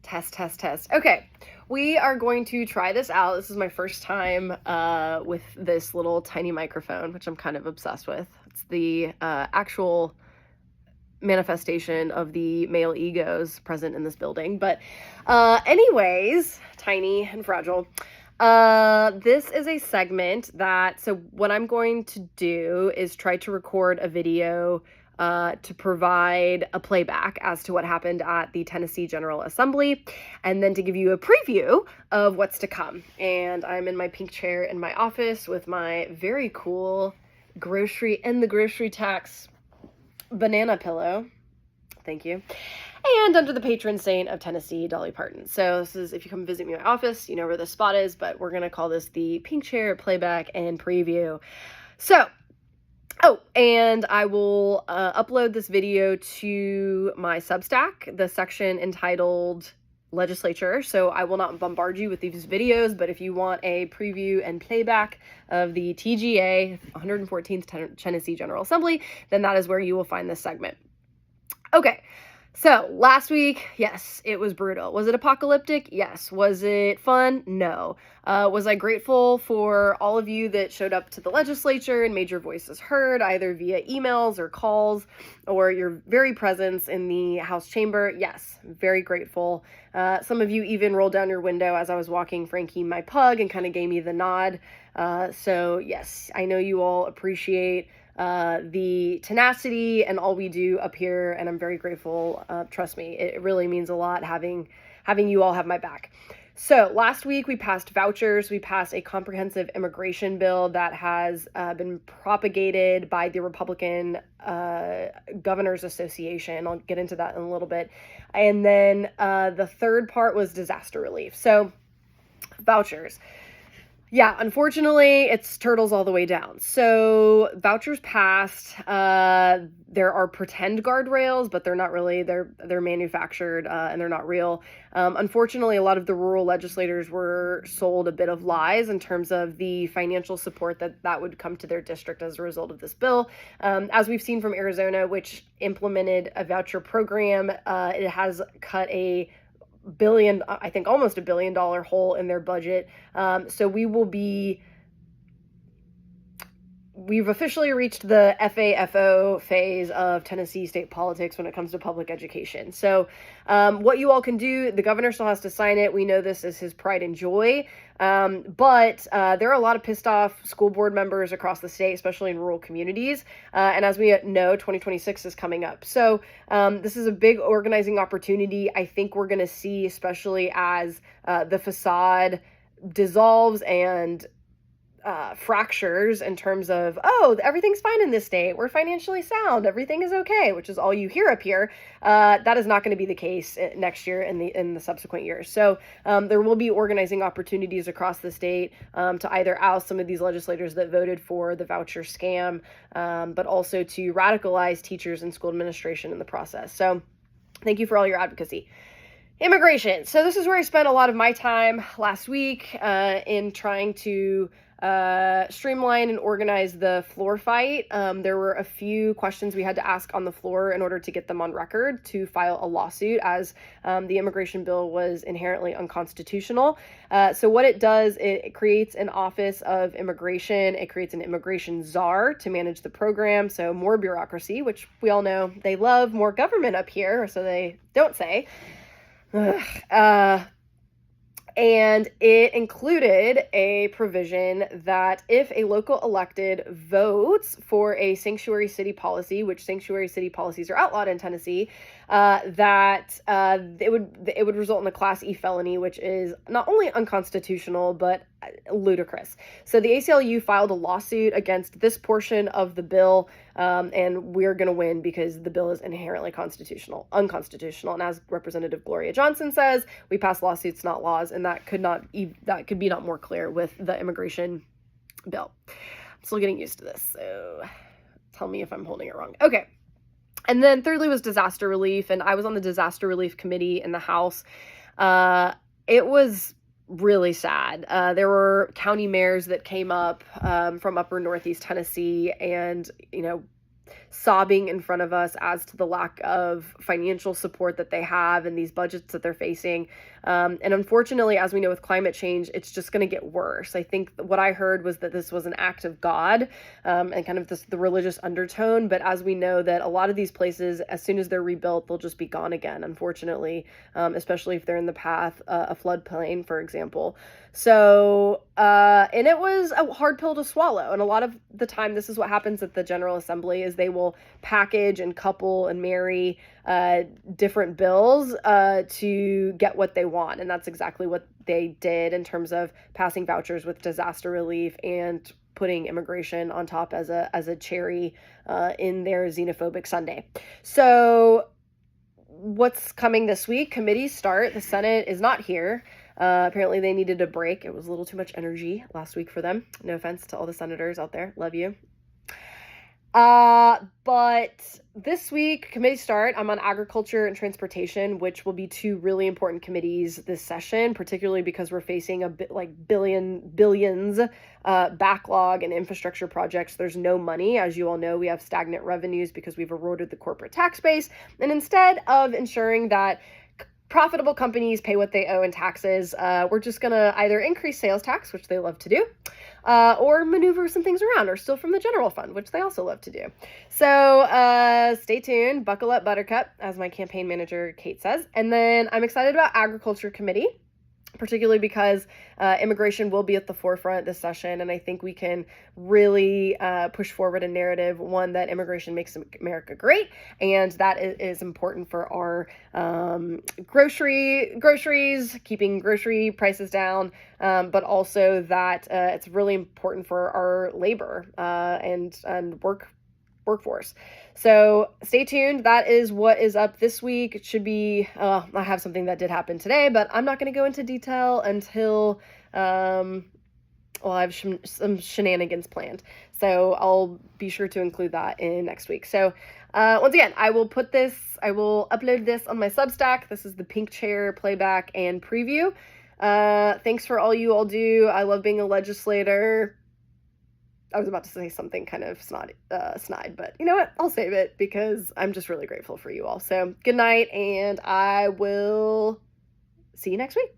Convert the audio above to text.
Test. Okay, we are going to try this out. This is my first time with this little tiny microphone, which I'm kind of obsessed with. It's the actual manifestation of the male egos present in this building. But anyways, tiny and fragile. This is a segment so what I'm going to do is try to record a video to provide a playback as to what happened at the Tennessee General Assembly, and then to give you a preview of what's to come. And I'm in my pink chair in my office with my very cool the grocery tax banana pillow. Thank you. And under the patron saint of Tennessee, Dolly Parton. So this is, if you come visit me in my office, you know where this spot is, but we're going to call this the pink chair playback and preview. So, and I will upload this video to my Substack, the section entitled Legislature. So I will not bombard you with these videos, but if you want a preview and playback of the TGA, 114th Tennessee General Assembly, then that is where you will find this segment. Okay, so last week, yes, it was brutal. Was it apocalyptic? Yes. Was it fun? No. Was I grateful for all of you that showed up to the legislature and made your voices heard, either via emails or calls, or your very presence in the House chamber? Yes, very grateful. Some of you even rolled down your window as I was walking Frankie, my pug, and kind of gave me the nod. So yes, I know you all appreciate the tenacity and all we do up here, and I'm very grateful. Trust me, it really means a lot having you all have my back. So last week we passed vouchers. We passed a comprehensive immigration bill that has been propagated by the Republican Governors Association. I'll get into that in a little bit. And then the third part was disaster relief. So vouchers. Yeah, unfortunately, it's turtles all the way down. So vouchers passed. There are pretend guardrails, but they're not really. They're manufactured and they're not real. Unfortunately, a lot of the rural legislators were sold a bit of lies in terms of the financial support that would come to their district as a result of this bill. As we've seen from Arizona, which implemented a voucher program, it has cut I think almost $1 billion hole in their budget. So we've officially reached the FAFO phase of Tennessee state politics when it comes to public education. So what you all can do, the governor still has to sign it. We know this is his pride and joy. But there are a lot of pissed off school board members across the state, especially in rural communities. And as we know, 2026 is coming up. So this is a big organizing opportunity. I think we're going to see, especially as the facade dissolves and fractures in terms of, everything's fine in this state, we're financially sound, everything is okay, which is all you hear up here. That is not going to be the case next year and in the subsequent years. So there will be organizing opportunities across the state to either oust some of these legislators that voted for the voucher scam, but also to radicalize teachers and school administration in the process. So thank you for all your advocacy. Immigration. So this is where I spent a lot of my time last week in trying to streamline and organize the floor fight. There were a few questions we had to ask on the floor in order to get them on record to file a lawsuit, as the immigration bill was inherently unconstitutional. So what it does, it creates an office of immigration. It creates an immigration czar to manage the program. So more bureaucracy, which we all know they love more government up here, so they don't say. And it included a provision that if a local elected votes for a sanctuary city policy, which sanctuary city policies are outlawed in Tennessee, that it would result in a Class E felony, which is not only unconstitutional, but ludicrous. So the ACLU filed a lawsuit against this portion of the bill, and we're going to win because the bill is inherently unconstitutional. And as Representative Gloria Johnson says, we pass lawsuits, not laws, and that could be not more clear with the immigration bill. I'm still getting used to this, so tell me if I'm holding it wrong. Okay. And then thirdly was disaster relief, and I was on the disaster relief committee in the House. It was really sad. There were county mayors that came up from upper Northeast Tennessee and, sobbing in front of us as to the lack of financial support that they have and these budgets that they're facing. And unfortunately, as we know with climate change, it's just going to get worse. I think what I heard was that this was an act of God, and kind of the religious undertone. But as we know that a lot of these places, as soon as they're rebuilt, they'll just be gone again, unfortunately, especially if they're in the path, a floodplain, for example. So, and it was a hard pill to swallow. And a lot of the time, this is what happens at the General Assembly is they will package and couple and marry different bills to get what they want. And that's exactly what they did in terms of passing vouchers with disaster relief and putting immigration on top as a cherry in their xenophobic sundae. So what's coming this week? Committees start. The Senate is not here. Apparently they needed a break. It was a little too much energy last week for them. No offense to all the senators out there. Love you. But this week, committees start. I'm on agriculture and transportation, which will be two really important committees this session, particularly because we're facing a bit like billions backlog in infrastructure projects. There's no money. As you all know, we have stagnant revenues because we've eroded the corporate tax base. And instead of ensuring that profitable companies pay what they owe in taxes, we're just going to either increase sales tax, which they love to do, or maneuver some things around, or steal from the general fund, which they also love to do. So stay tuned, buckle up, Buttercup, as my campaign manager, Kate, says. And then I'm excited about Agriculture Committee, particularly because immigration will be at the forefront this session. And I think we can really push forward a narrative, one that immigration makes America great. And that is important for our groceries, keeping grocery prices down, but also that it's really important for our labor and workforce. So stay tuned. That is what is up this week. It should be, I have something that did happen today, but I'm not going to go into detail until, I have some shenanigans planned. So I'll be sure to include that in next week. So once again, I will upload this on my Substack. This is the Pink Chair Playback and Preview. Thanks for all you all do. I love being a legislator. I was about to say something kind of snide, but you know what? I'll save it because I'm just really grateful for you all. So good night, and I will see you next week.